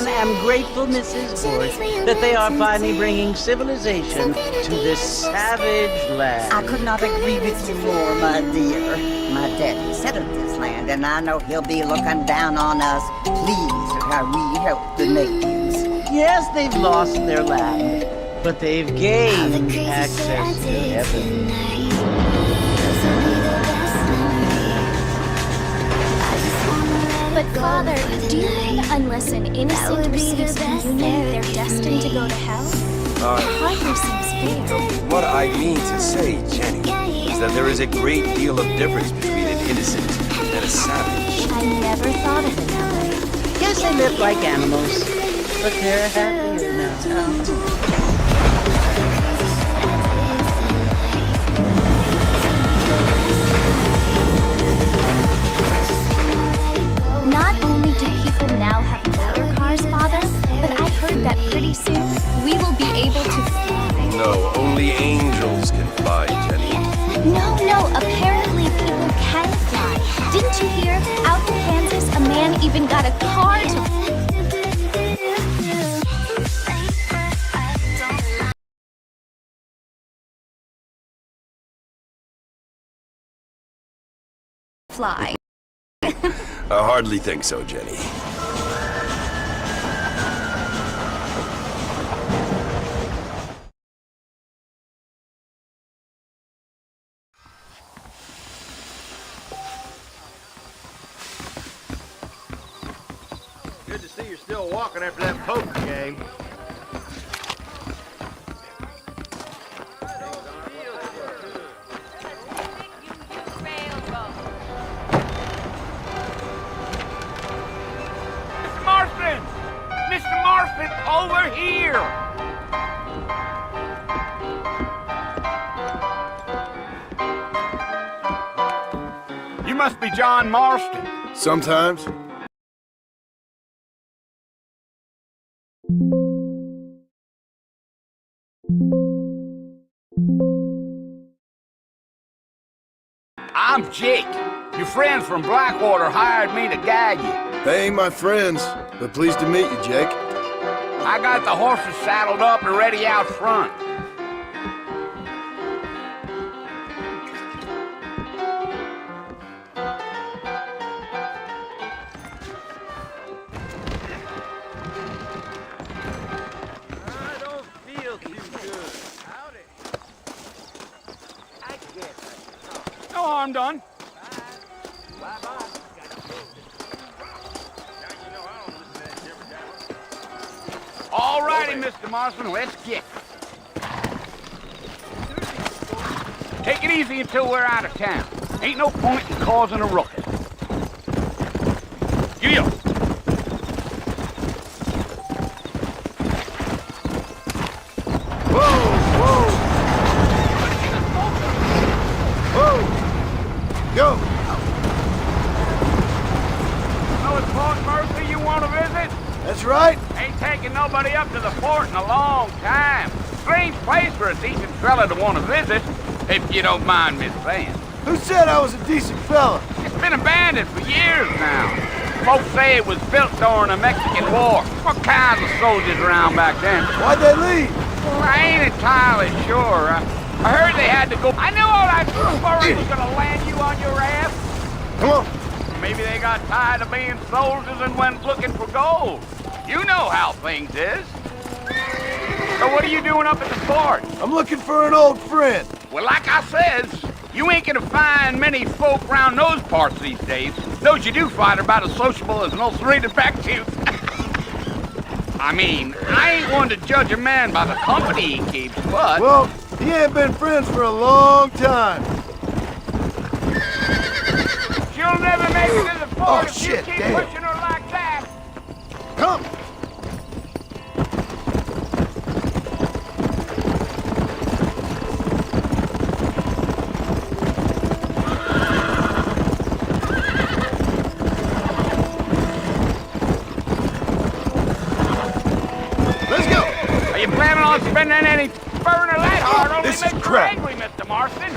everyone, am grateful, Mrs. Bush, that they are finally bringing civilization to this savage land. I could not agree with you more, my dear. My daddy settled this land, and I know he'll be looking down on us, pleased at how we helped the natives. Yes, they've lost their land, but they've gained access to heaven. But Father, do you mean unless an innocent receives communion, they're destined to go to hell? Hardly seems fair. What I mean to say, Jenny, is that there is a great deal of difference between an innocent and a savage. I never thought of it that way. Yes, they live like animals, but they're happier now. Not only do people now have motor cars, Father, but I heard that pretty soon we will be able to fly. No, only angels can fly, Jenny. No, apparently people can fly. Didn't you hear? Out in Kansas, a man even got a car to fly. I hardly think so, Jenny. Good to see you're still walking after that poker game. Mr. Marston, over here! You must be John Marston. Sometimes. I'm Jake. Your friends from Blackwater hired me to guide you. They ain't my friends, but pleased to meet you, Jake. I got the horses saddled up and ready out front. I don't feel too good. Howdy. I guess. No harm done. Bye-bye. All righty, Mr. Marston, let's get. Take it easy until we're out of town. Ain't no point in causing a ruckus. Giddy up. Go! So it's Fort Mercy you want to visit? That's right. Ain't taking nobody up to the fort in a long time. Strange place for a decent fella to want to visit, if you don't mind me saying. Who said I was a decent fella? It's been abandoned for years now. Folks say it was built during the Mexican War. What kinds of soldiers around back then? Why'd they leave? Well, I ain't entirely sure. I heard they had to go. I knew all that furry was gonna land you on your ass. Come on. Maybe they got tired of being soldiers and went looking for gold. You know how things is. So what are you doing up at the fort? I'm looking for an old friend. Well, like I says, you ain't gonna find many folk around those parts these days. Those you do find are about as sociable as an ulcerated back tooth. I mean, I ain't one to judge a man by the company he keeps, but... Well, he ain't been friends for a long time. She'll never make it to the fort if shit, you keep damn. pushing her like that. Come. Let's go. Are you planning on spending any burner that hard? Only This is makes you crap. angry, Mr. Marston.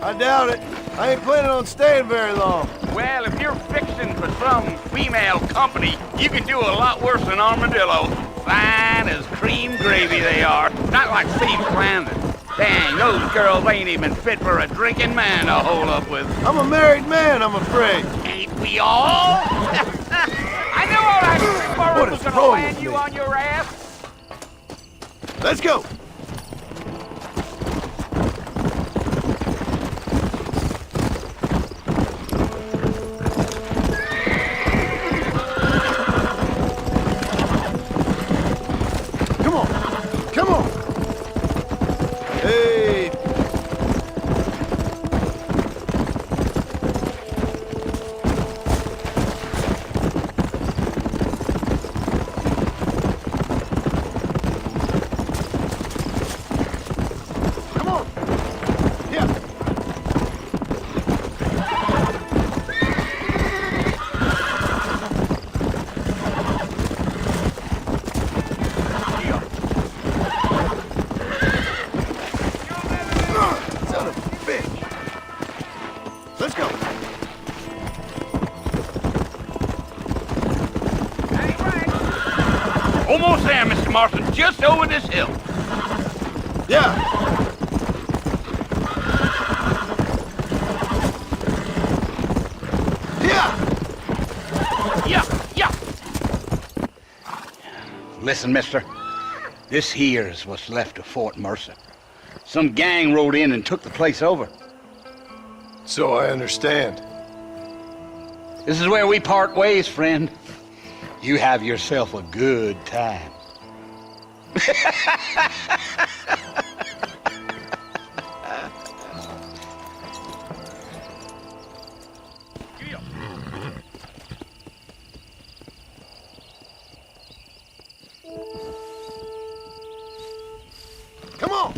I doubt it. I ain't planning on staying very long. Well, if you're fixing for some female company, you can do a lot worse than armadillo. Fine as cream gravy they are. Not like Steve's Landon. Dang, those girls ain't even fit for a drinking man to hold up with. I'm a married man, I'm afraid. Ain't we all? I knew all that before What was is gonna wrong land with you me? on your ass. Let's go. Come on. Come on. Hey. Come on. Yeah. Son of a bitch. Let's go. Almost there, Mr. Marston. Just over this hill. Yeah. Yeah. Yeah. Listen, mister. This here is what's left of Fort Mercer. Some gang rode in and took the place over. So I understand. This is where we part ways, friend. You have yourself a good time. Come on.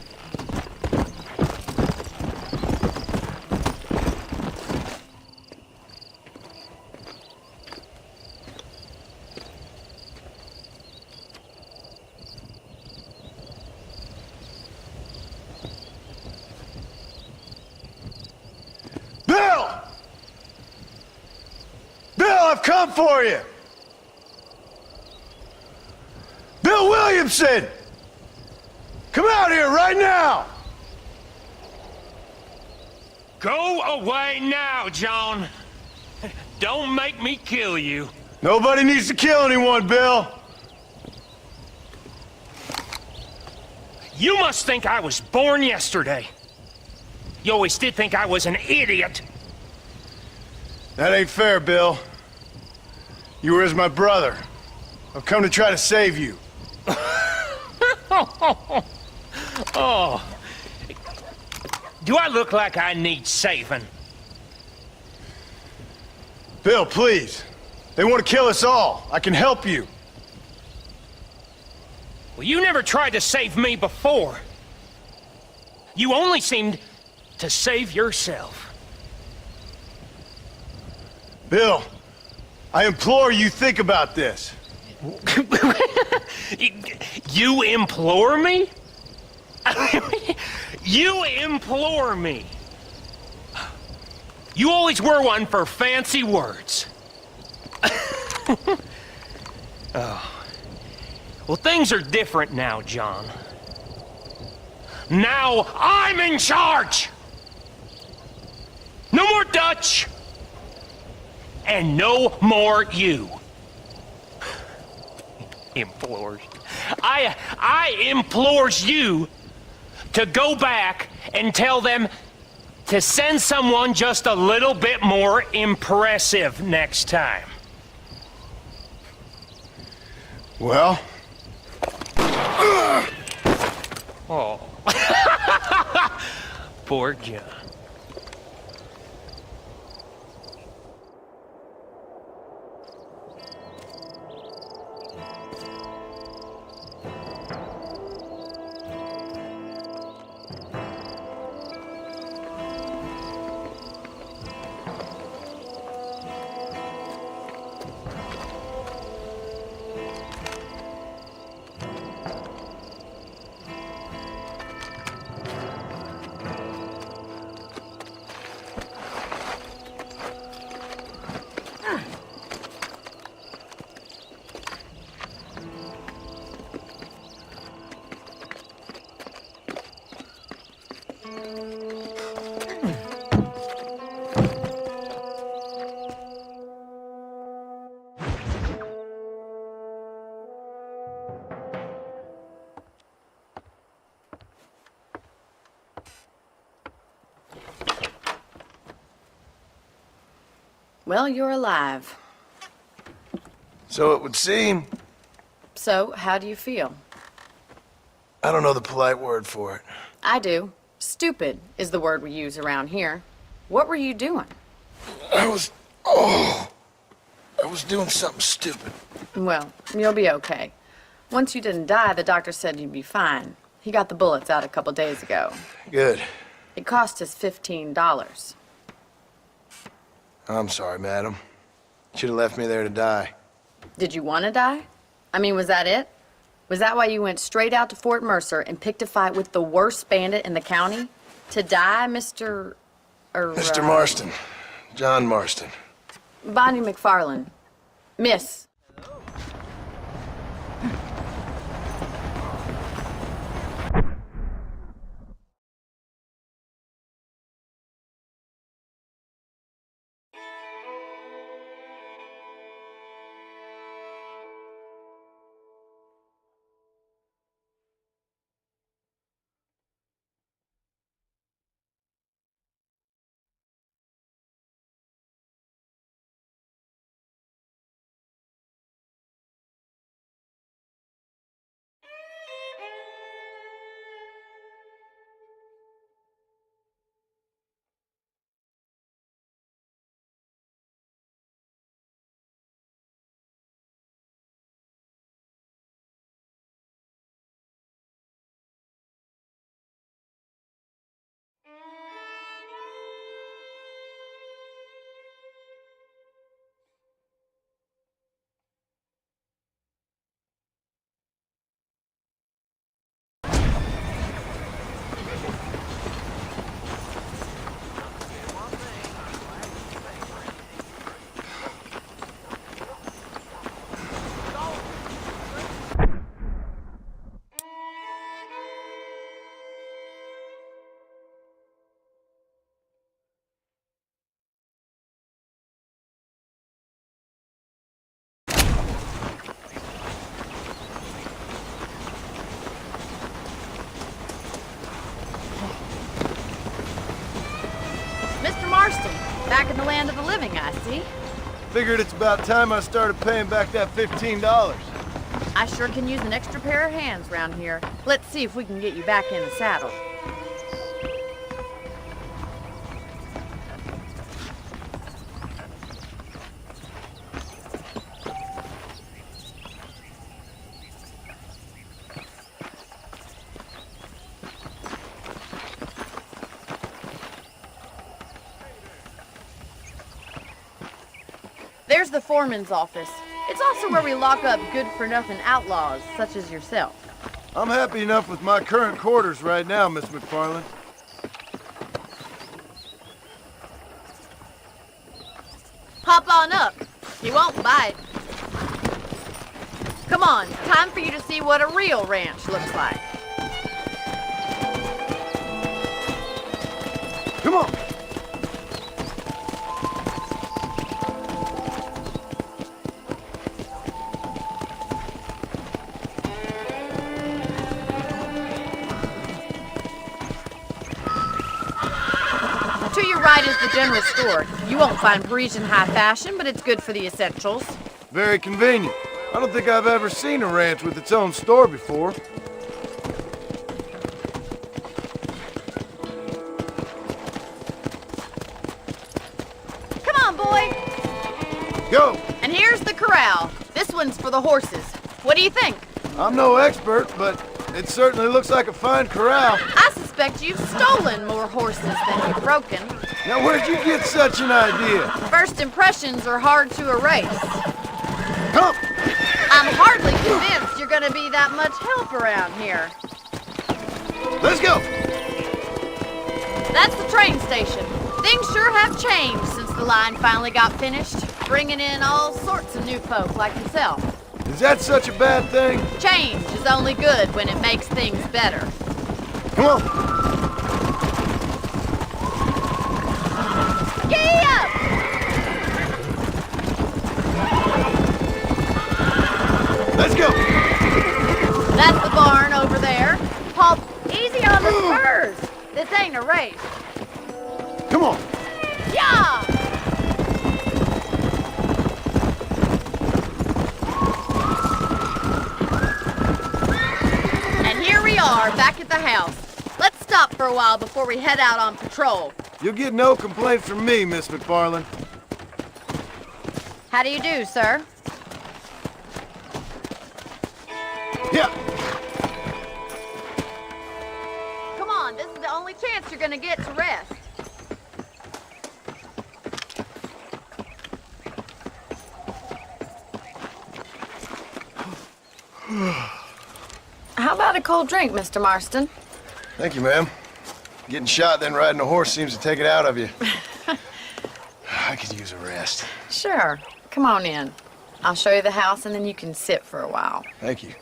Bill! Bill, I've come for you! Bill Williamson! Come out here right now! Go away now, John. Don't make me kill you. Nobody needs to kill anyone, Bill. You must think I was born yesterday. You always did think I was an idiot. That ain't fair, Bill. You were as my brother. I've come to try to save you. Oh. Do I look like I need saving? Bill, please. They want to kill us all. I can help you. Well, you never tried to save me before. You only seemed to save yourself. Bill, I implore you think about this. You implore me? You implore me. You always were one for fancy words. Oh. Well, things are different now, John. Now I'm in charge! No more Dutch! And no more you. Implores. I implores you to go back and tell them to send someone just a little bit more impressive next time. Well? Oh. Poor John. Well, you're alive. So it would seem. So, how do you feel? I don't know the polite word for it. I do. Stupid is the word we use around here. What were you doing? I was doing something stupid. Well, you'll be okay. Once you didn't die, the doctor said you'd be fine. He got the bullets out a couple days ago. Good. It cost us $15. I'm sorry, madam. Should have left me there to die. Did you want to die? I mean, was that it? Was that why you went straight out to Fort Mercer and picked a fight with the worst bandit in the county? To die, Mr. Mr. Marston. John Marston. Bonnie McFarland. Miss. Mr. Marston, back in the land of the living, I see. Figured it's about time I started paying back that $15. I sure can use an extra pair of hands round here. Let's see if we can get you back in the saddle. There's the foreman's office. It's also where we lock up good-for-nothing outlaws, such as yourself. I'm happy enough with my current quarters right now, Miss McFarland. Hop on up. He won't bite. Come on, time for you to see what a real ranch looks like. Come on! To your right is the general store. You won't find Parisian high fashion, but it's good for the essentials. Very convenient. I don't think I've ever seen a ranch with its own store before. Come on, boy. Go! And here's the corral. This one's for the horses. What do you think? I'm no expert, but it certainly looks like a fine corral. I suspect you've stolen more horses than you've broken. Now, where'd you get such an idea? First impressions are hard to erase. Come! I'm hardly convinced you're gonna be that much help around here. Let's go! That's the train station. Things sure have changed since the line finally got finished, bringing in all sorts of new folk like yourself. Is that such a bad thing? Change is only good when it makes things better. Come on! Giddy up! Let's go! That's the barn over there. Paul, easy on the spurs. This ain't a race. Come on! Yeah! are, back at the house. Let's stop for a while before we head out on patrol. You'll get no complaints from me, Miss McFarland. How do you do, sir? Yeah. Come on, this is the only chance you're gonna get to rest. How about a cold drink, Mr. Marston? Thank you, ma'am. Getting shot, then riding a horse seems to take it out of you. I could use a rest. Sure. Come on in. I'll show you the house, and then you can sit for a while. Thank you.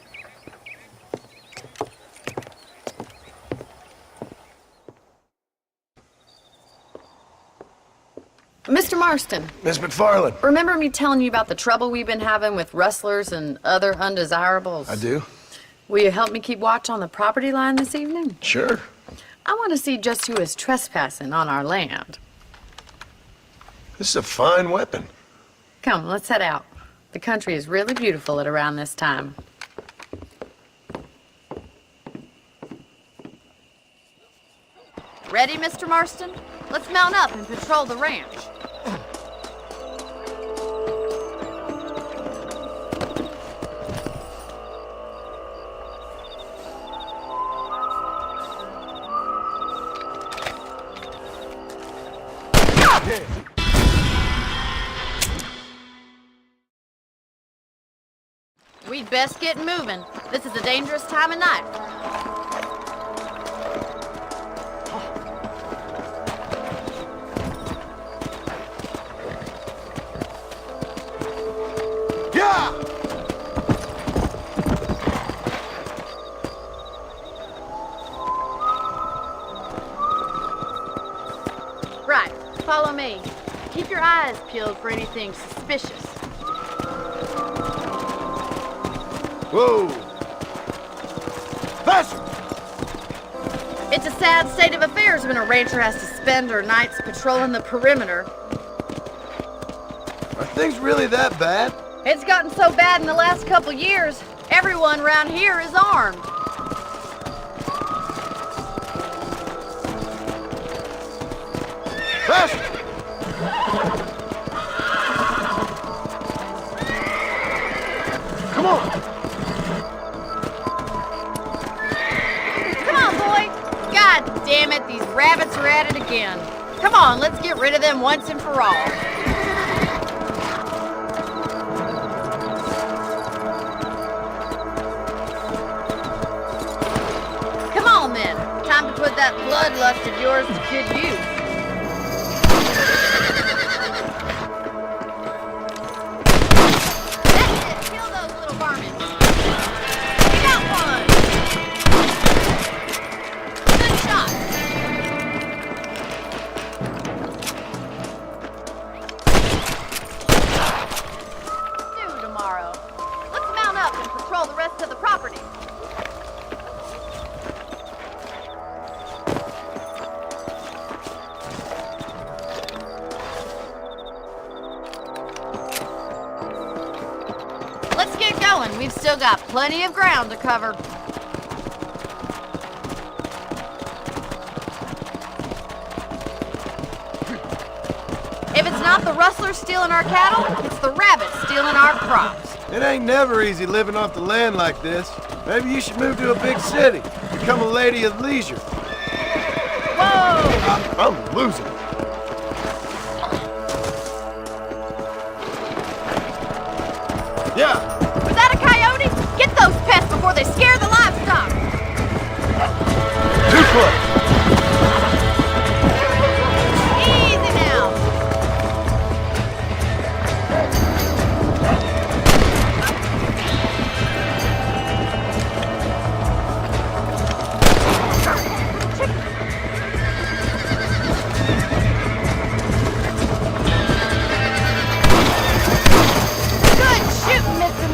Mr. Marston, Miss McFarland. remember me telling you about the trouble we've been having with rustlers and other undesirables? I do? Will you help me keep watch on the property line this evening? Sure. I want to see just who is trespassing on our land. This is a fine weapon. Come, let's head out. The country is really beautiful at around this time. Ready, Mr. Marston? Let's mount up and patrol the ranch. We'd best get moving. This is a dangerous time of night. Yeah! Right, follow me. Keep your eyes peeled for anything suspicious. Whoa! Faster! It's a sad state of affairs when a rancher has to spend her nights patrolling the perimeter. Are things really that bad? It's gotten so bad in the last couple years, everyone around here is armed. Faster! Come on! Come on, boy! God damn it, these rabbits are at it again. Come on, let's get rid of them once and for all. Come on, then. Time to put that bloodlust of yours to good use. That's it. Kill those little varmints. You got one. Good shot. Due tomorrow. Let's mount up and patrol the rest of the property. Let's get going. We've still got plenty of ground to cover. If it's not the rustlers stealing our cattle, it's the rabbits stealing our crops. It ain't never easy living off the land like this. Maybe you should move to a big city. Become a lady of leisure. Whoa! I'm losing. Yeah. Was that a coyote? Get those pests before they scare the livestock. Too close. Easy now. Good shooting, Mr.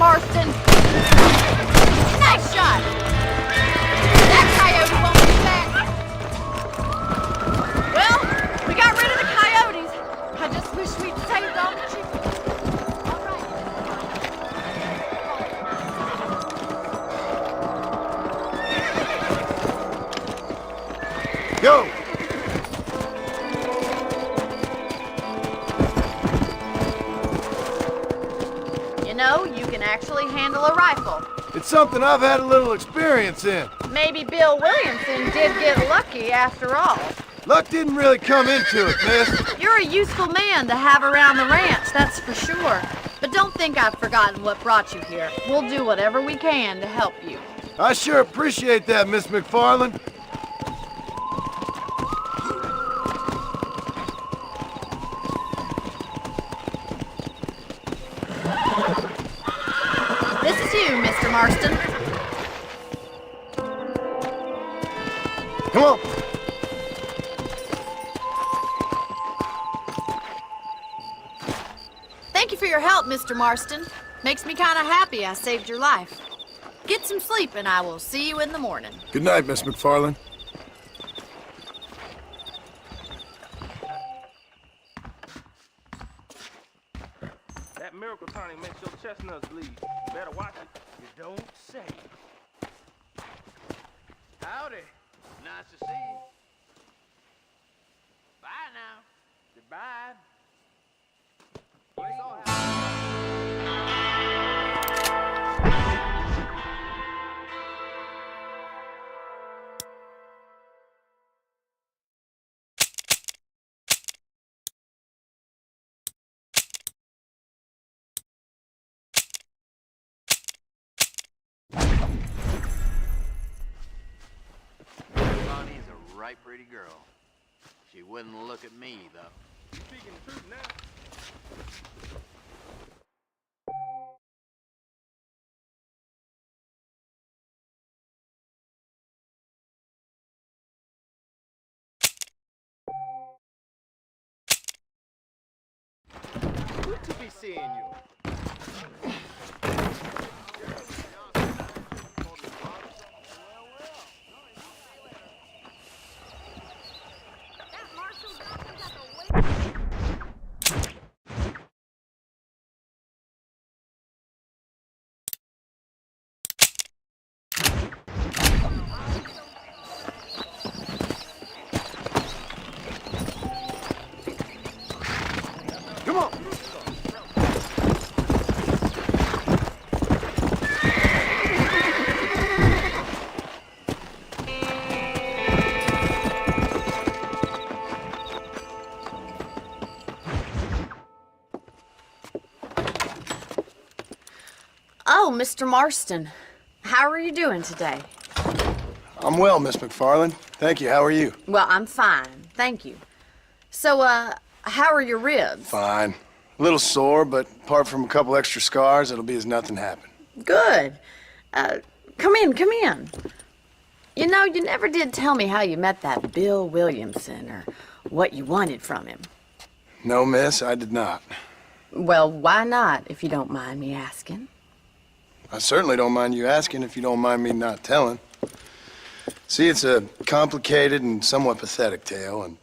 Go! You know, you can actually handle a rifle. It's something I've had a little experience in. Maybe Bill Williamson did get lucky after all. Luck didn't really come into it, miss. You're a useful man to have around the ranch, that's for sure. But don't think I've forgotten what brought you here. We'll do whatever we can to help you. I sure appreciate that, Miss McFarland. This is you, Mr. Marston. Come on. Thank you for your help, Mr. Marston. Makes me kind of happy I saved your life. Get some sleep and I will see you in the morning. Good night, Miss McFarland. That miracle tonic makes your chestnuts bleed. Better watch it. You don't say. Howdy. Nice to see you. Bye now. Goodbye. Bonnie's a right pretty girl. She wouldn't look at me, though. You speaking the truth now? Good to be seeing you. Come on. Oh, Mr. Marston. How are you doing today? I'm well, Miss McFarland. Thank you. How are you? Well, I'm fine. Thank you. So, how are your ribs? Fine. A little sore, but apart from a couple extra scars, it'll be as nothing happened. Good. Come in. You know, you never did tell me how you met that Bill Williamson or what you wanted from him. No, miss, I did not. Well, why not, if you don't mind me asking? I certainly don't mind you asking if you don't mind me not telling. See, it's a complicated and somewhat pathetic tale, and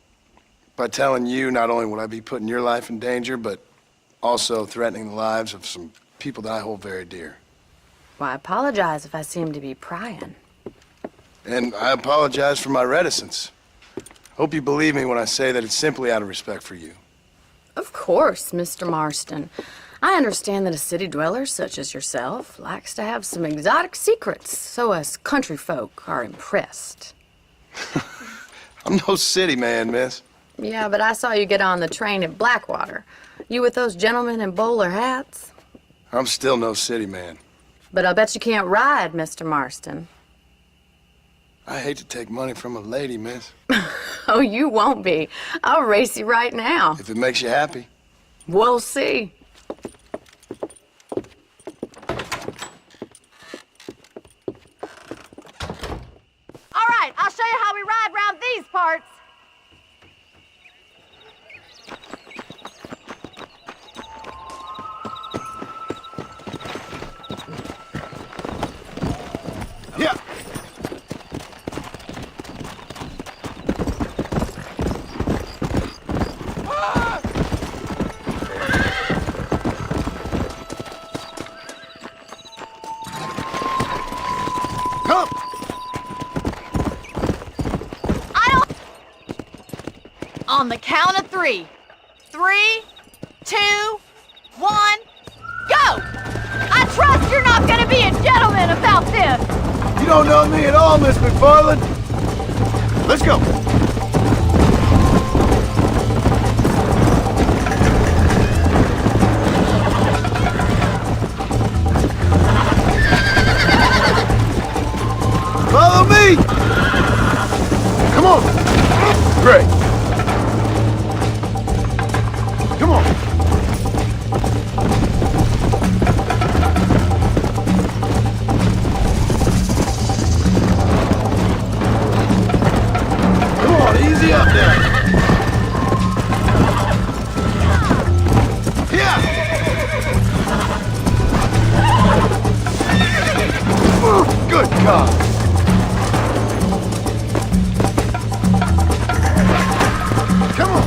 by telling you, not only would I be putting your life in danger, but also threatening the lives of some people that I hold very dear. Well, I apologize if I seem to be prying. And I apologize for my reticence. Hope you believe me when I say that it's simply out of respect for you. Of course, Mr. Marston. I understand that a city dweller such as yourself likes to have some exotic secrets, so us country folk are impressed. I'm no city man, miss. Yeah, but I saw you get on the train at Blackwater. You with those gentlemen in bowler hats? I'm still no city man. But I'll bet you can't ride, Mr. Marston. I hate to take money from a lady, miss. Oh, you won't be. I'll race you right now. If it makes you happy. We'll see. All right, I'll show you how we ride round these parts. Yeah. Come. On the count of 3. 3, 2, 1, go! I trust you're not gonna be a gentleman about this! You don't know me at all, Miss McFarland. Let's go. Follow me! Come on! Great. Come on. Come on, easy up there. Yeah! Good God! Come on!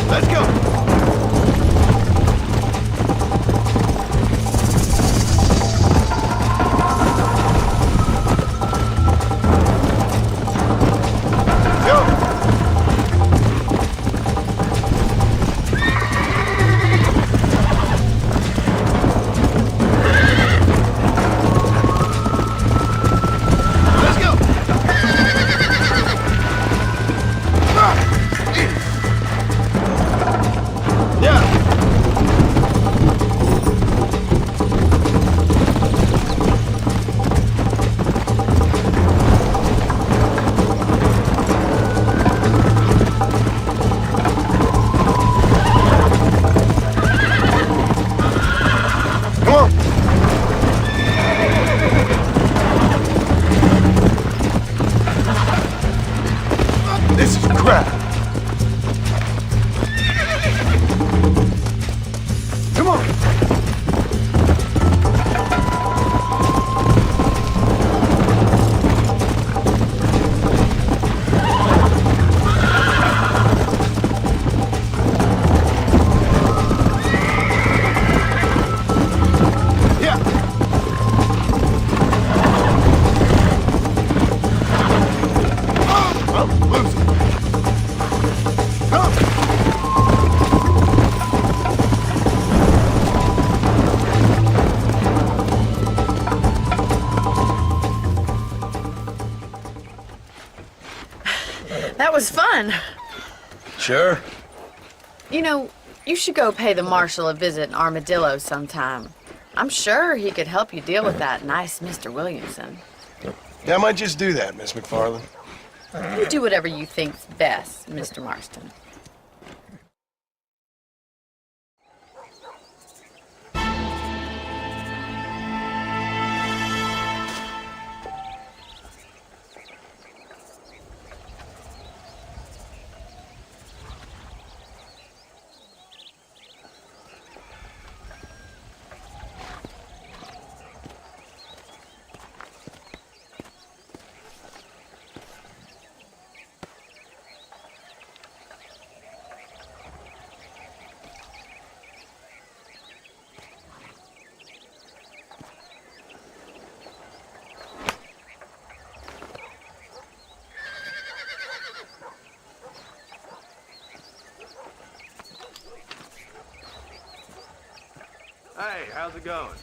Let's go! This is crap. Come on. Yeah. Oh, lose it. That was fun. Sure. You know, you should go pay the marshal a visit in Armadillo sometime. I'm sure he could help you deal with that nice Mr. Williamson. Yeah, I might just do that, Miss McFarland. You do whatever you think's best, Mr. Marston. Hey, how's it going?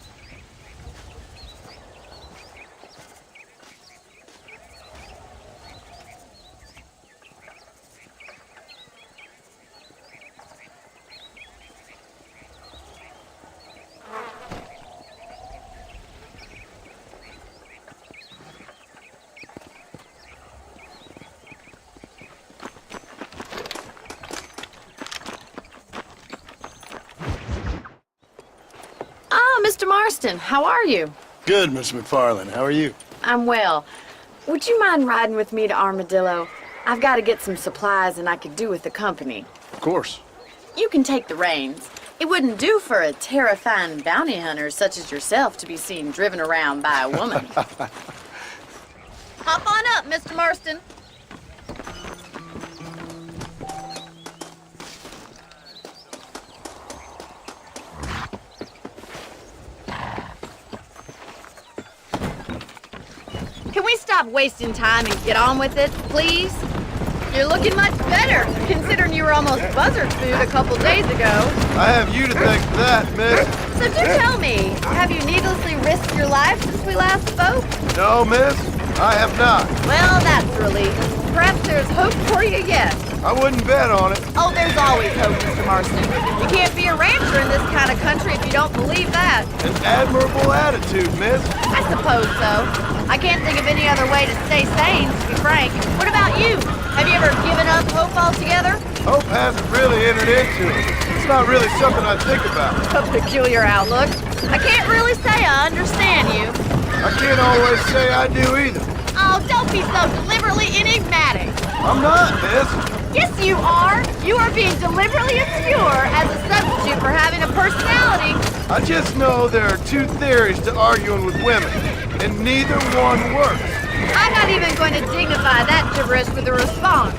Mr. Marston, how are you? Good, Miss McFarland. How are you? I'm well. Would you mind riding with me to Armadillo? I've got to get some supplies and I could do with the company. Of course. You can take the reins. It wouldn't do for a terrifying bounty hunter such as yourself to be seen driven around by a woman. Hop on up, Mr. Marston. Can we stop wasting time and get on with it, please? You're looking much better, considering you were almost buzzard food a couple days ago. I have you to thank for that, miss. So do tell me, have you needlessly risked your life since we last spoke? No, miss, I have not. Well, that's a relief. Perhaps there's hope for you yet. I wouldn't bet on it. Oh, there's always hope, Mr. Marston. You can't be a rancher in this kind of country if you don't believe that. An admirable attitude, miss. I suppose so. I can't think of any other way to stay sane, to be frank. What about you? Have you ever given up hope altogether? Hope hasn't really entered into it. It's not really something I think about. A peculiar outlook. I can't really say I understand you. I can't always say I do either. Oh, don't be so deliberately enigmatic. I'm not, miss. Yes, you are. You are being deliberately obscure as a substitute for having a personality. I just know there are two theories to arguing with women, and neither one works. I'm not even going to dignify that gibberish with a response.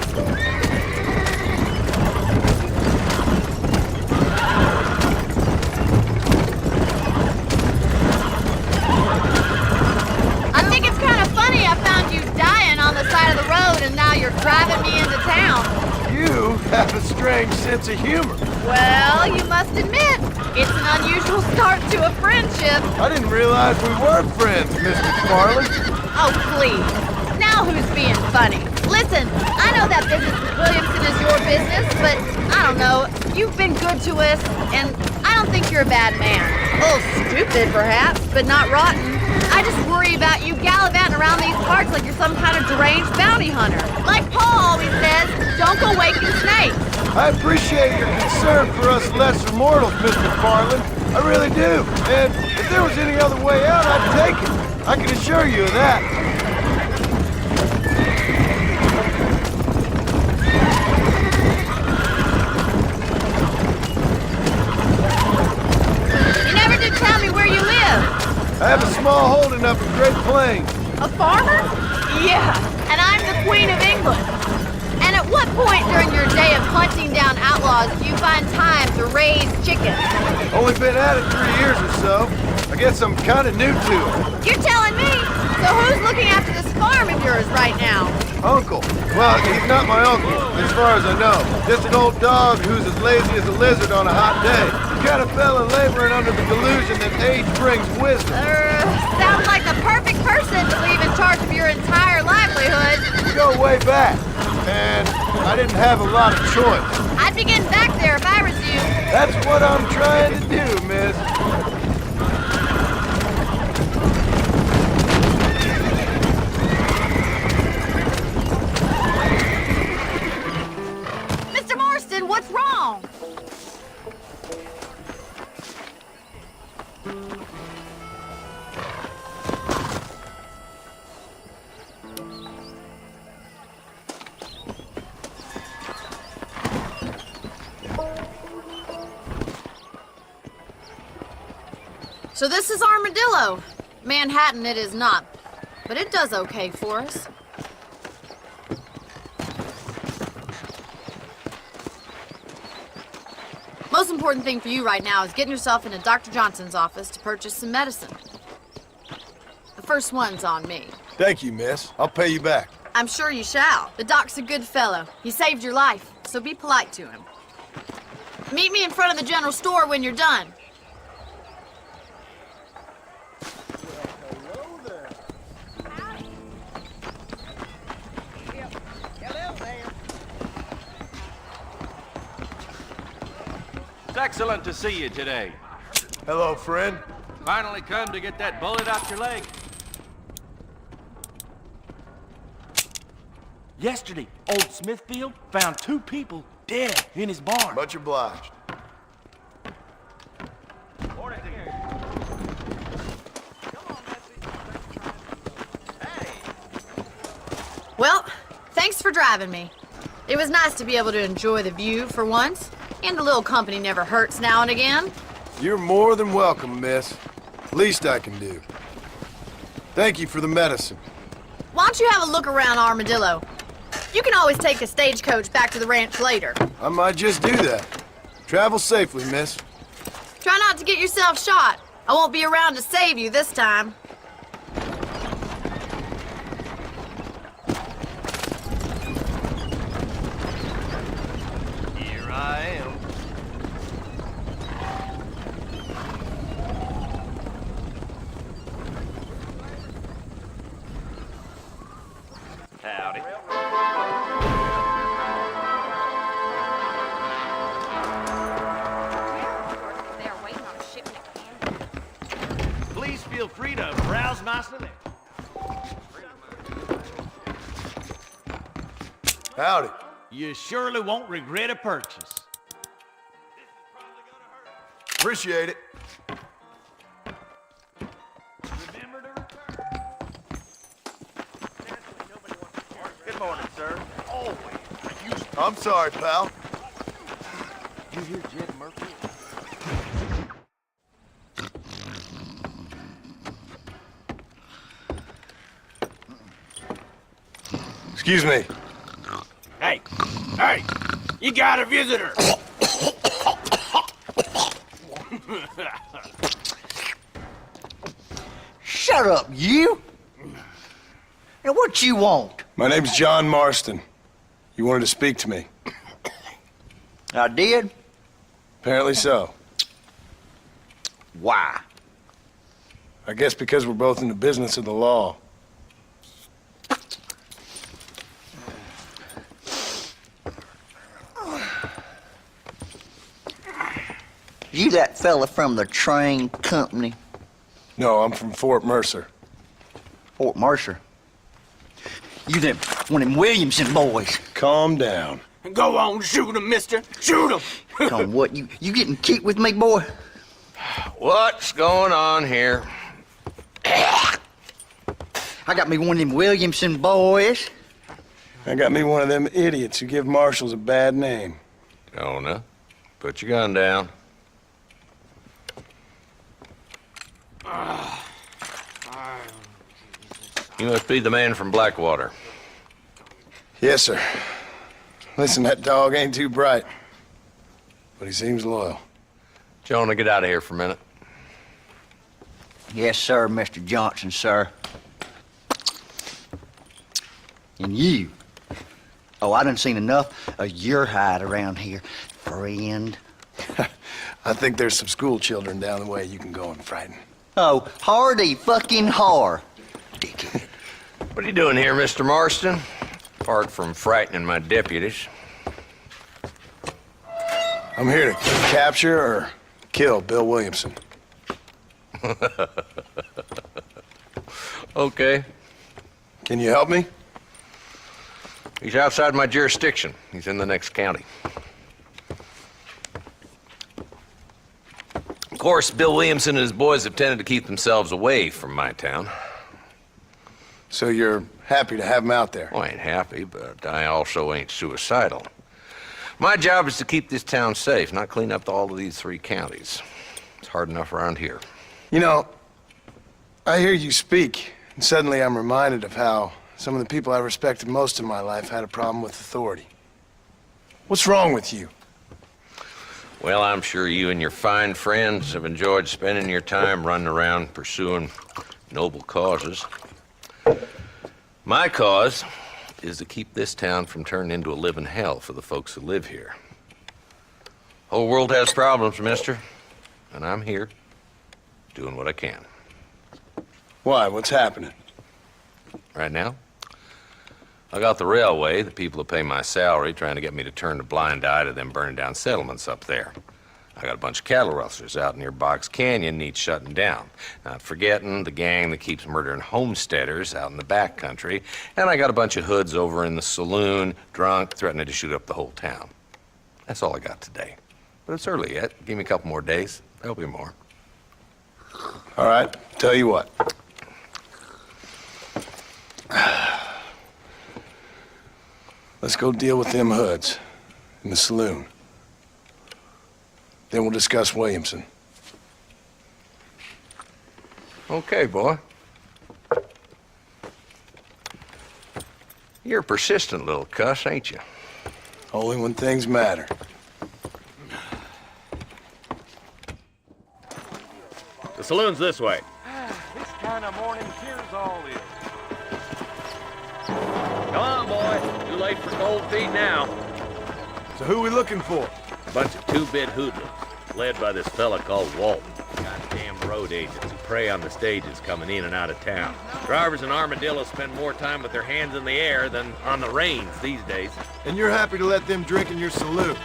I think it's kind of funny I found you dying on the side of the road and now you're driving me into town. You have a strange sense of humor. Well, you must admit, it's an unusual start to a friendship. I didn't realize we were friends, Miss McFarland. Oh, please. Now who's being funny? Listen, I know that business with Williamson is your business, but I don't know. You've been good to us, and I don't think you're a bad man. A little stupid, perhaps, but not rotten. I just worry about you gallivanting around these parts like you're some kind of deranged bounty hunter. Like Paul always says, don't go waking snakes. I appreciate your concern for us lesser mortals, Miss McFarland. I really do. And if there was any other way out, I'd take it. I can assure you of that. You never did tell me where you live. I have a small holding up in Great Plains. A farmer? Yeah, and I'm the Queen of England. And at what point during your day of hunting down outlaws do you find time to raise chickens? Only been at it 3 years or so. I guess I'm kind of new to it. You're telling me? So who's looking after this farm of yours right now? Uncle. Well, he's not my uncle, as far as I know. Just an old dog who's as lazy as a lizard on a hot day. He kind of fell in laboring under the delusion that age brings wisdom. Sounds like the perfect person to leave in charge of your entire livelihood. We go way back, and I didn't have a lot of choice. I'd be getting back there if I was you. That's what I'm trying to do, miss. Mr. Marston, what's wrong? So this is Armadillo. Manhattan it is not, but it does okay for us. Most important thing for you right now is getting yourself into Dr. Johnson's office to purchase some medicine. The first one's on me. Thank you, miss. I'll pay you back. I'm sure you shall. The doc's a good fellow. He saved your life, so be polite to him. Meet me in front of the general store when you're done. It's excellent to see you today. Hello, friend. Finally come to get that bullet out your leg. Yesterday, old Smithfield found 2 people dead in his barn. Much obliged. Thanks for driving me. It was nice to be able to enjoy the view for once, and a little company never hurts now and again. You're more than welcome, miss. Least I can do. Thank you for the medicine. Why don't you have a look around Armadillo? You can always take a stagecoach back to the ranch later. I might just do that. Travel safely, miss. Try not to get yourself shot. I won't be around to save you this time. Here I am. Howdy. Please feel free to browse nicely there. Howdy. You surely won't regret a purchase. Appreciate it. Remember to return. Good morning, sir. Always. I'm sorry, pal. You hear Jed Murphy? Excuse me. Hey, you got a visitor. Shut up, you! And what you want? My name's John Marston. You wanted to speak to me. I did? Apparently so. Why? I guess because we're both in the business of the law. You that fella from the train company? No, I'm from Fort Mercer. Fort Mercer? You them one of them Williamson boys? Calm down. Go on, shoot him, mister. Shoot him. Come on, what, you getting kicked with me, boy? What's going on here? I got me one of them Williamson boys. I got me one of them idiots who give marshals a bad name. Jonah, put your gun down. You must be the man from Blackwater. Yes, sir. Listen, that dog ain't too bright, but he seems loyal. Jonah, get out of here for a minute. Yes, sir, Mr. Johnson, sir. And you. Oh, I done seen enough of your hide around here, friend. I think there's some school children down the way you can go and frighten. Oh, hardy fucking har. Dickhead. What are you doing here, Mr. Marston? Apart from frightening my deputies. I'm here to capture or kill Bill Williamson. Okay. Can you help me? He's outside my jurisdiction. He's in the next county. Of course, Bill Williamson and his boys have tended to keep themselves away from my town. So you're happy to have him out there? Well, I ain't happy, but I also ain't suicidal. My job is to keep this town safe, not clean up all of these 3 counties. It's hard enough around here. You know, I hear you speak, and suddenly I'm reminded of how some of the people I respected most in my life had a problem with authority. What's wrong with you? Well, I'm sure you and your fine friends have enjoyed spending your time running around pursuing noble causes. My cause is to keep this town from turning into a living hell for the folks who live here. Whole world has problems, mister, and I'm here doing what I can. Why? What's happening? Right now, I got the railway, the people who pay my salary, trying to get me to turn a blind eye to them burning down settlements up there. I got a bunch of cattle rustlers out near Box Canyon needs shutting down. Not forgetting the gang that keeps murdering homesteaders out in the back country. And I got a bunch of hoods over in the saloon, drunk, threatening to shoot up the whole town. That's all I got today. But it's early yet. Give me a couple more days. There'll be more. All right, tell you what. Let's go deal with them hoods in the saloon. Then we'll discuss Williamson. Okay, boy. You're a persistent little cuss, ain't you? Only when things matter. The saloon's this way. This kind of morning cures all this. Come on, boy. Too late for cold feet now. So who we looking for? A bunch of two-bit hoodlums, led by this fella called Walton. Goddamn road agents who prey on the stages coming in and out of town. Drivers and armadillos spend more time with their hands in the air than on the reins these days. And you're happy to let them drink in your saloon?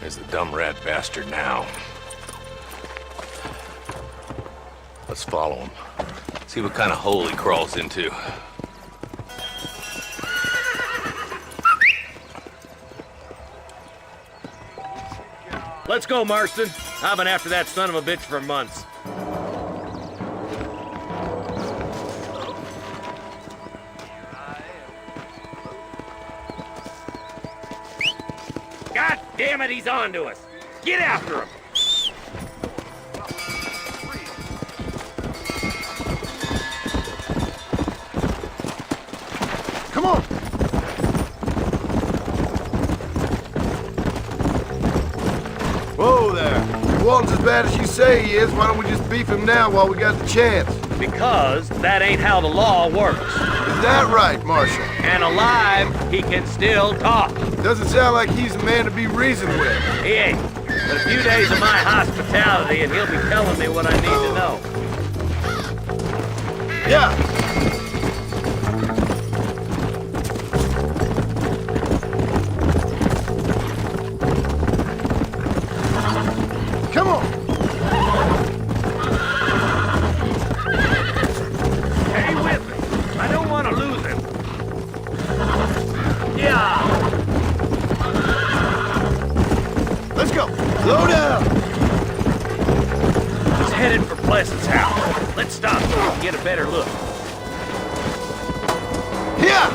There's the dumb rat bastard now. Let's follow him. See what kind of hole he crawls into. Let's go, Marston. I've been after that son of a bitch for months. God damn it, he's on to us. Get after him. Come on! Whoa there. If Walton's as bad as you say he is, why don't we just beef him now while we got the chance? Because that ain't how the law works. Is that right, Marshal? And alive, he can still talk. Doesn't sound like he's a man to be reasoned with. He ain't. But a few days of my hospitality and he'll be telling me what I need to know. Yeah. Come on. Stay with me. I don't want to lose him. Yeah. Let's go. Slow down. He's headed for Pleasant's house. Let's stop so we can get a better look. Yeah.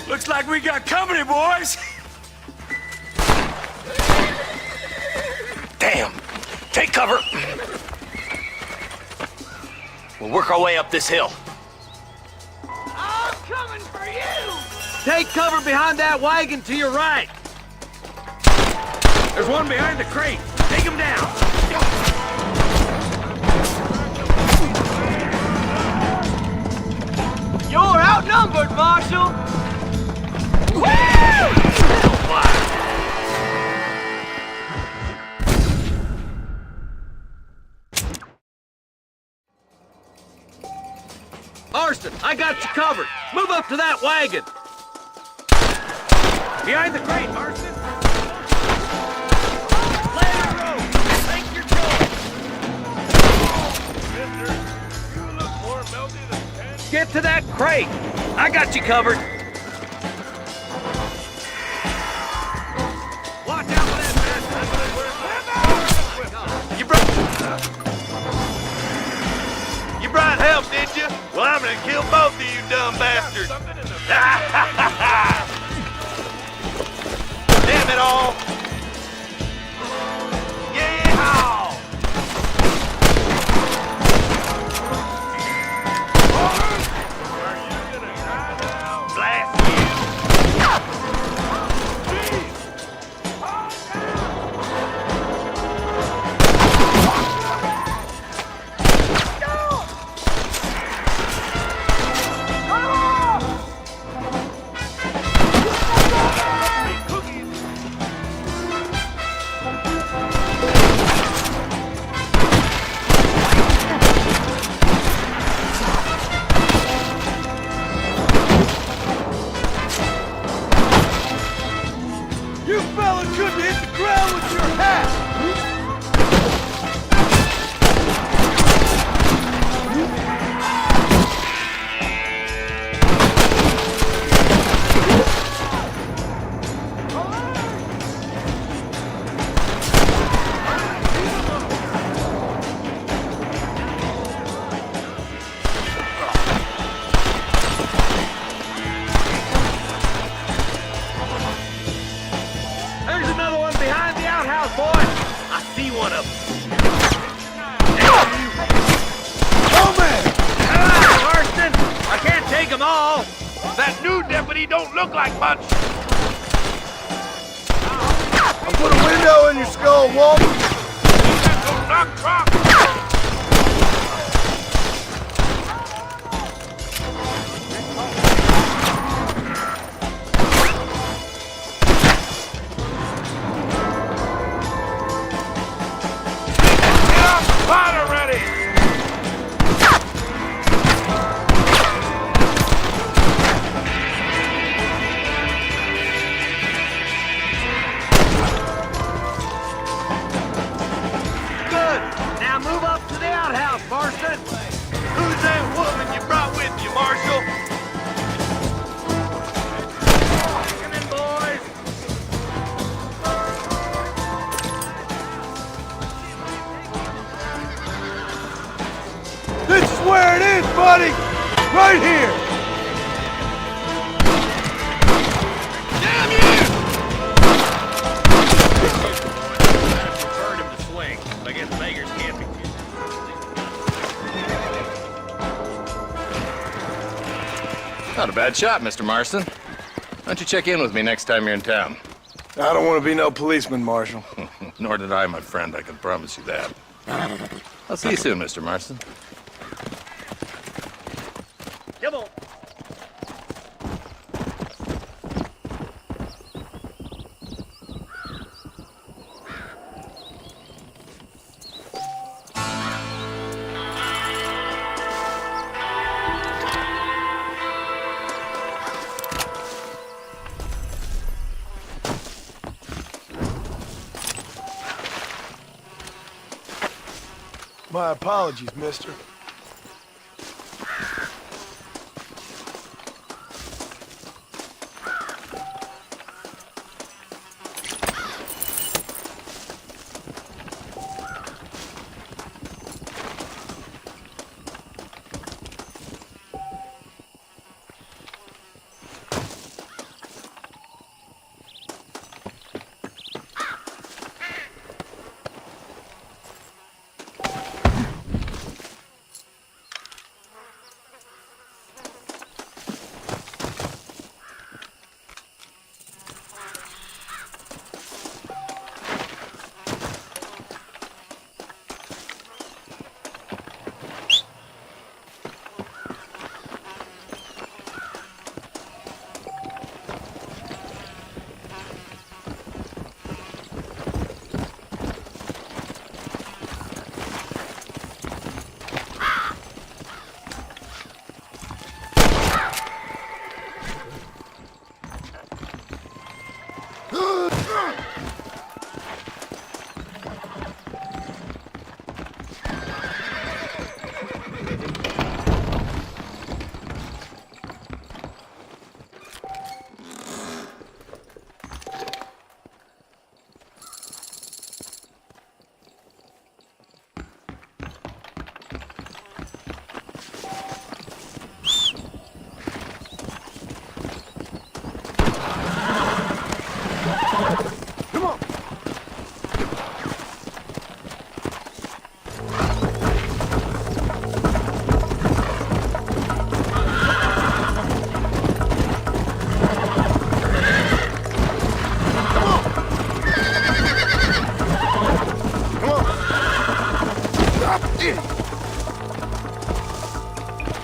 Looks like we got company, boys. Damn! Take cover! We'll work our way up this hill. I'm coming for you! Take cover behind that wagon to your right. There's one behind the crate. Take him down. You're outnumbered, Marshal! Marston, I got you covered. Move up to that wagon. Behind the crate, Marston. Let her go. Take your choice. You look more melty than candy. Get to that crate. I got you covered. Watch out for that bastard. You brought help, did you? Well, I'm gonna kill both of you dumb bastards. Damn it all. Yeah! Blast you! one of them. Oh, man! Marston! I can't take them all! That new deputy don't look like much! I'll put a window in your skull, Walton! Knock, knock! Fire ready! Good! Now move up to the outhouse, Marston! Who's that woman you brought with you, Marshal? Come in, boys! This is where it is, buddy! Right here! Damn you! I preferred him to swing. I guess beggars can't be choosers. Not a bad shot, Mr. Marston. Why don't you check in with me next time you're in town? I don't want to be no policeman, Marshal. Nor did I, my friend. I can promise you that. I'll see you soon, Mr. Marston. Come on. My apologies, mister.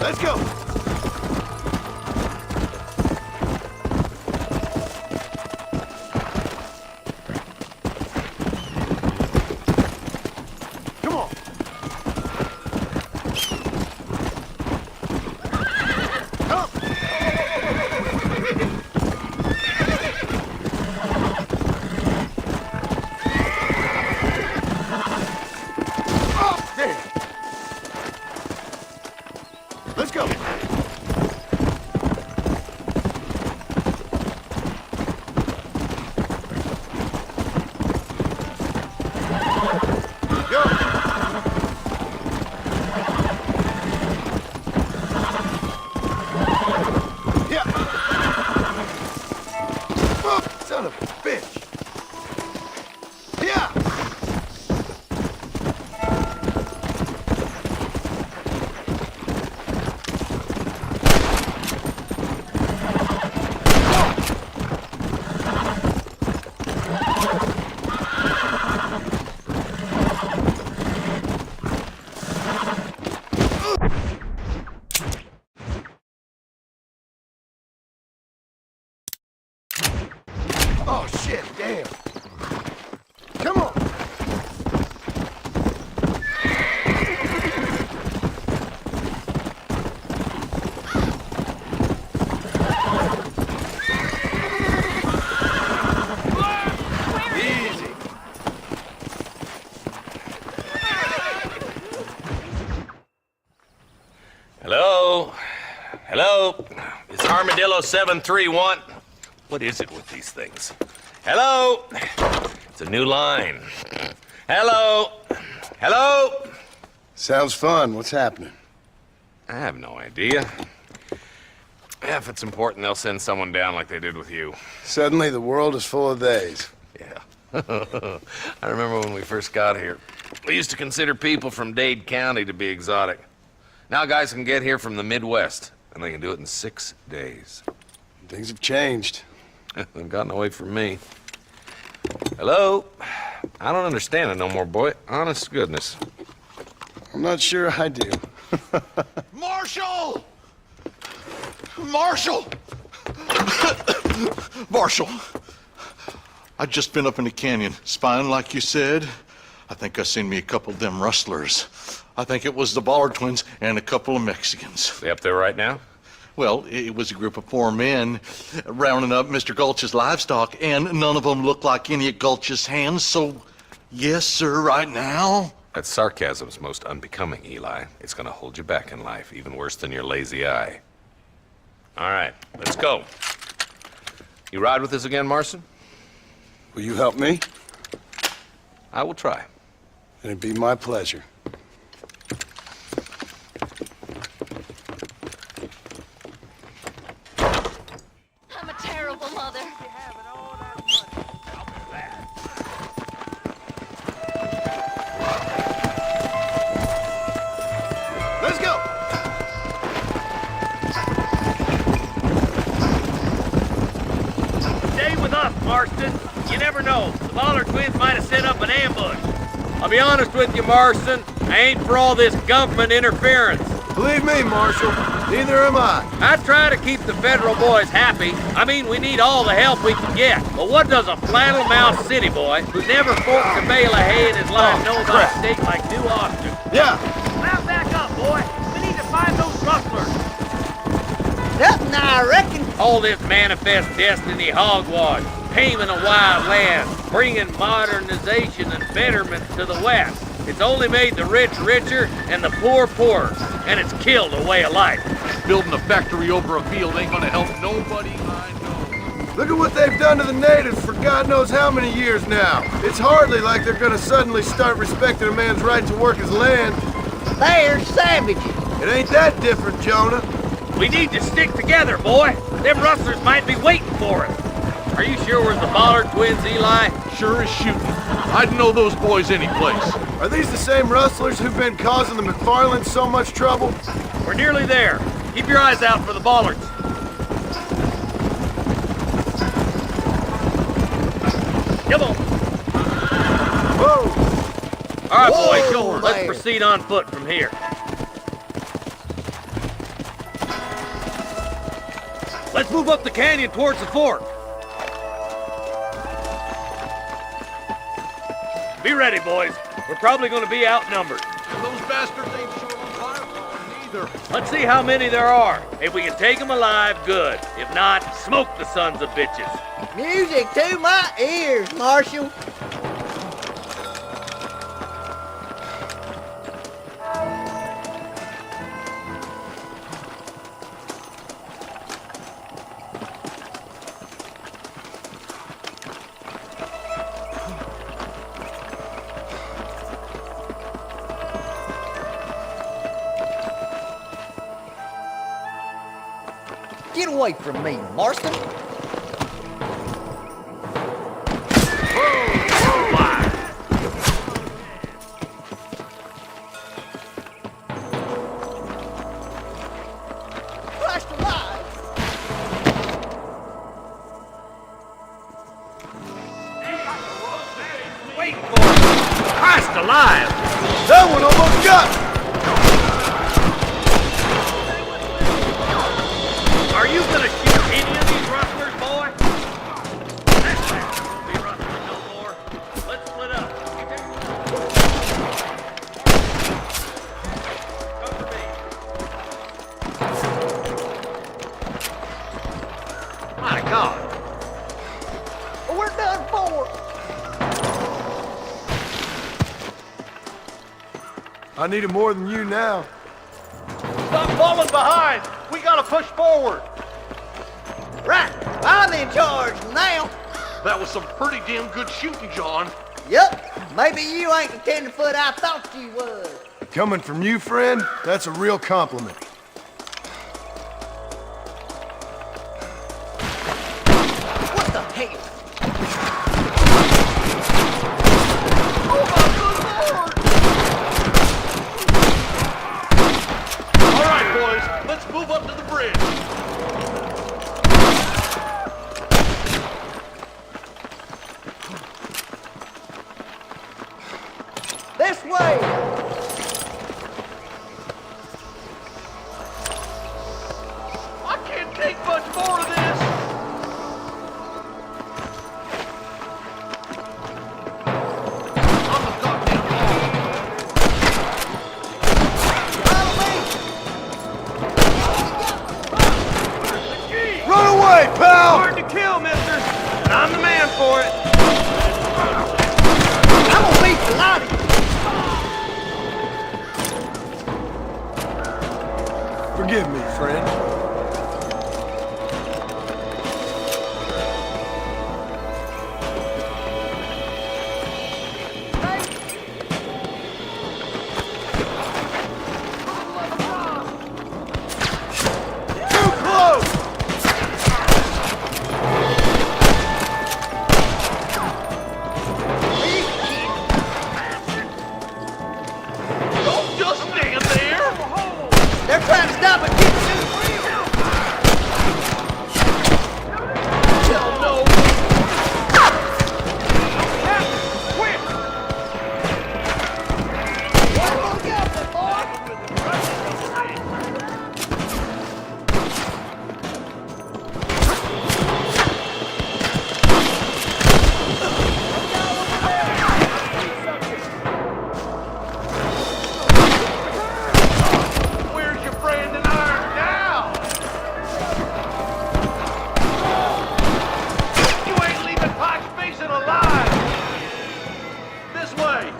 Let's go! Come on! Come! Oh, there! Let's go! Son of a bitch! Yeah! Oh, shit, damn. Come on. Easy. Hello? Hello? It's Armadillo 731. What is it with these things? Hello? It's a new line. Hello? Hello? Sounds fun. What's happening? I have no idea. Yeah, if it's important, they'll send someone down like they did with you. Suddenly, the world is full of days. Yeah. I remember when we first got here. We used to consider people from Dade County to be exotic. Now guys can get here from the Midwest, and they can do it in 6 days. Things have changed. They've gotten away from me. Hello? I don't understand it no more, boy. Honest to goodness. I'm not sure I do. Marshall! Marshall! Marshall! I just been up in the canyon, spying like you said. I think I seen me a couple of them rustlers. I think it was the Ballard twins and a couple of Mexicans. They up there right now? Well, it was a group of 4 men rounding up Mr. Gulch's livestock, and none of them looked like any of Gulch's hands, so yes, sir, right now. That sarcasm's most unbecoming, Eli. It's gonna hold you back in life, even worse than your lazy eye. All right, let's go. You ride with us again, Marston? Will you help me? I will try. It'd be my pleasure. I'm a terrible mother. Let's go! Stay with us, Marston. You never know. The Ballard twins might have set up an ambush. I'll be honest with you, Marston. I ain't for all this government interference. Believe me, Marshal, neither am I. I try to keep the federal boys happy. I mean, we need all the help we can get. But what does a flannel-mouthed city boy who never forked a bale of hay in his life know about a state like New Austin? Yeah. Mount back up, boy. We need to find those rustlers. Nothing, I reckon. All this manifest destiny hogwash, taming a wild land, bringing modernization and betterment to the West. It's only made the rich richer and the poor poorer, and it's killed a way of life. Building a factory over a field ain't gonna help nobody I know. Look at what they've done to the natives for God knows how many years now. It's hardly like they're gonna suddenly start respecting a man's right to work his land. They're savages. It ain't that different, Jonah. We need to stick together, boy. Them rustlers might be waiting for us. Are you sure we're the Ballard twins, Eli? Sure as shooting. I'd know those boys any place. Are these the same rustlers who've been causing the McFarlands so much trouble? We're nearly there. Keep your eyes out for the Ballards. Come on. Whoa! All right, boys, Whoa, let's there. proceed on foot from here. Let's move up the canyon towards the fort. Be ready, boys. We're probably going to be outnumbered. And those bastards ain't sure on fire either. Let's see how many there are. If we can take them alive, good. If not, smoke the sons of bitches. Music to my ears, Marshal. Get away from me, Marston. Christ alive! Wait for it! Christ alive! That one almost got me! Are you gonna shoot any of these rustlers? I need it more than you now. Stop falling behind! We gotta push forward! Right, I'm in charge now. That was some pretty damn good shooting, John. Yup, maybe you ain't the tenderfoot I thought you was. Coming from you, friend, that's a real compliment. What the hell? All right, boys, let's move up to the bridge. This way! I can't take much more of this. On the goddamn Run away, pal! Hard to kill, mister. And I'm the man for it. I'm gonna beat the lot of you. Forgive me, friend. Too close! Don't just stand there. They're trying to stop it. Hell no. Where's your brand and iron now? You ain't leaving Pike's Basin alive. This way.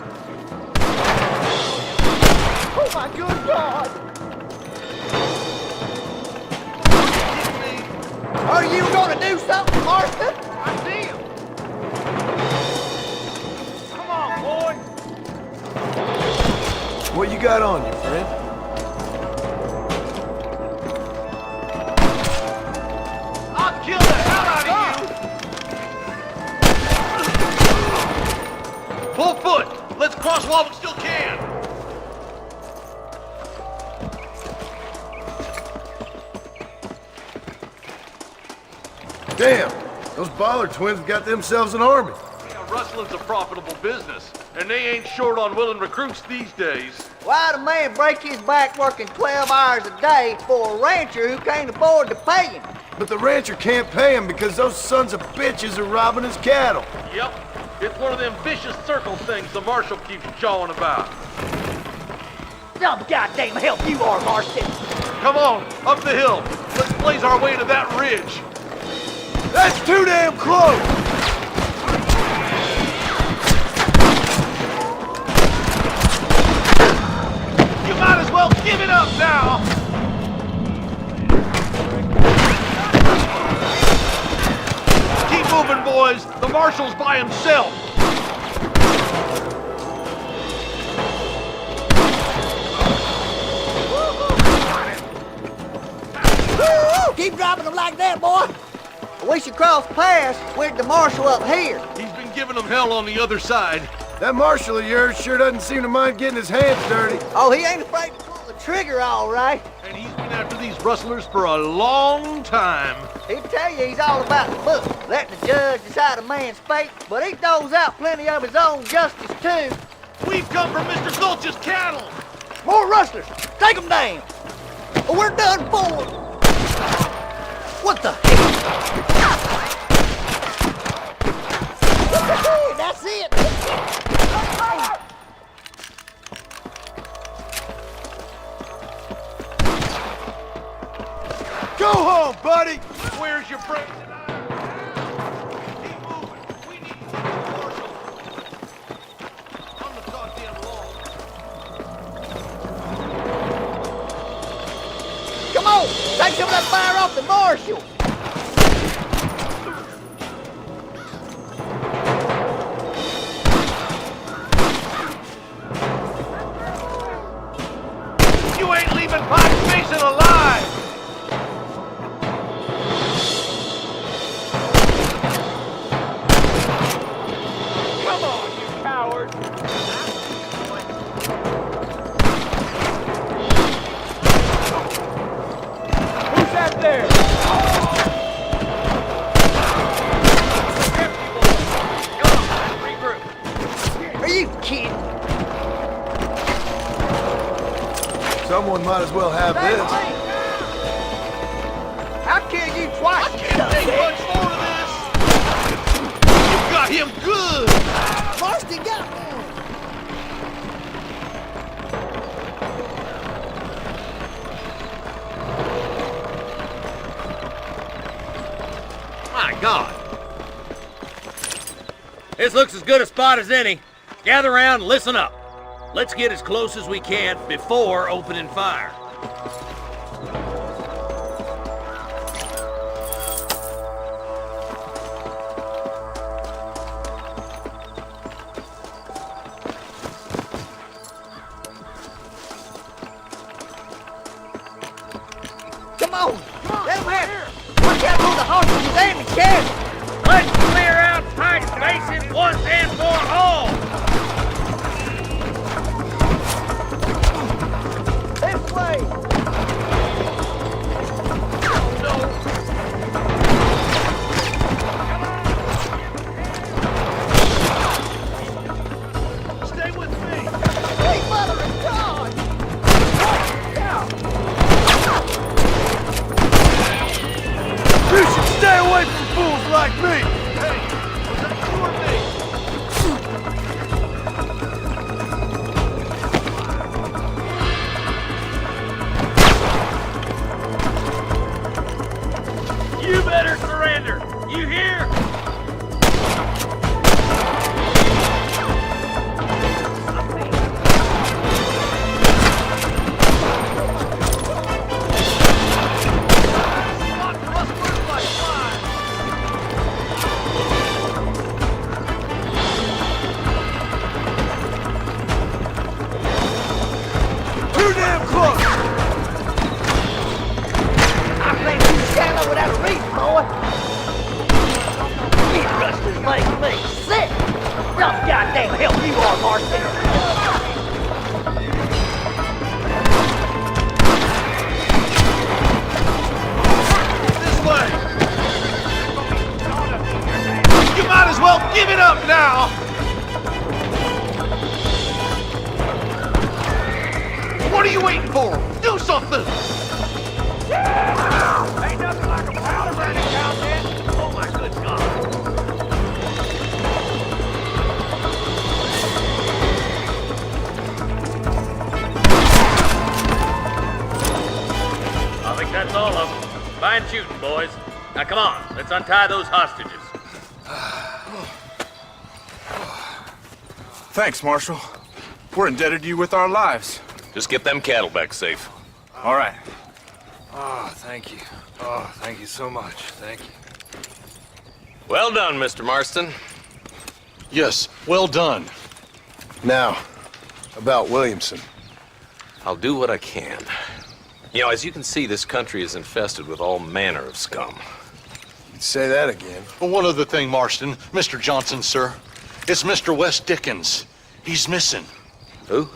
Oh my good God! Are you gonna do something, Marston? I see him. Come on, boy. What you got on you, friend? I'll kill the hell out of you. Full foot. Let's cross while we still can. Damn, those Bollard twins have got themselves an army. Yeah, rustling's a profitable business, and they ain't short on willing recruits these days. Why'd a man break his back working 12 hours a day for a rancher who can't afford to pay him? But the rancher can't pay him because those sons of bitches are robbing his cattle. Yep, it's one of them vicious circle things the marshal keeps jawing about. Some goddamn help you are, Marston. Come on, up the hill. Let's blaze our way to that ridge. That's too damn close! You might as well give it up now. Keep moving, boys. The marshal's by himself. Keep dropping them like that, boy. We should cross paths with the marshal up here. He's been giving them hell on the other side. That marshal of yours sure doesn't seem to mind getting his hands dirty. Oh, he ain't afraid to pull the trigger, all right. And he's been after these rustlers for a long time. He'd tell you he's all about the book, letting the judge decide a man's fate, but he throws out plenty of his own justice, too. We've come from Mr. Gulch's cattle. More rustlers! Take them down! Or we're done for! What the hell? That's it! Go home, buddy! Where's your brakes and iron? Keep moving. We need to get the marshal. On the goddamn law. on! Take some of that fire off the marshal! You ain't leaving Pike Mason alive! Come on, you coward! Who's that there? Are you kidding? Someone might as well have this. I'll kill you twice. I can't take much more of this! You got him good! Marston got one. My God! This looks as good a spot as any. Gather around and listen up. Let's get as close as we can before opening fire. Come on. Let him have it. Watch out for the hostages and the cabin. Let's clear out Pike Basin once and for all! This way. Stay with me! Hey, mother of God. You should stay away from fools like me! Hey, was that you or me? You better surrender! You hear? Too damn close! I think you stand over without a reason, boy. These rustlers make me sick. Rough goddamn help you are, Marston. This way! You might as well give it up now! What are you waiting for? Do something! Ain't nothing like a powder burning contest! Oh my good God! I think that's all of them. Fine shooting, boys. Now come on, let's untie those hostages. Thanks, Marshal. We're indebted to you with our lives. Just get them cattle back safe. All right. Oh, thank you. Oh, thank you so much. Thank you. Well done, Mr. Marston. Yes, well done. Now, about Williamson. I'll do what I can. You know, as you can see, this country is infested with all manner of scum. You'd say that again. Well, one other thing, Marston. Mr. Johnson, sir. It's Mr. West Dickens. He's missing. Who?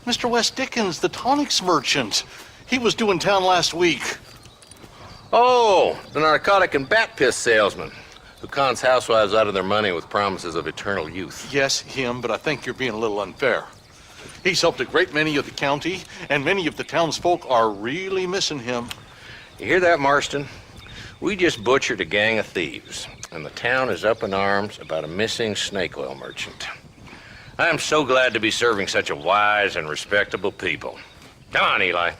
Mr. West Dickens, the tonics merchant. He was due in town last week. Oh, the narcotic and bat piss salesman who cons housewives out of their money with promises of eternal youth. Yes, him, but I think you're being a little unfair. He's helped a great many of the county, and many of the townsfolk are really missing him. You hear that, Marston? We just butchered a gang of thieves, and the town is up in arms about a missing snake oil merchant. I am so glad to be serving such a wise and respectable people. Come on, Eli.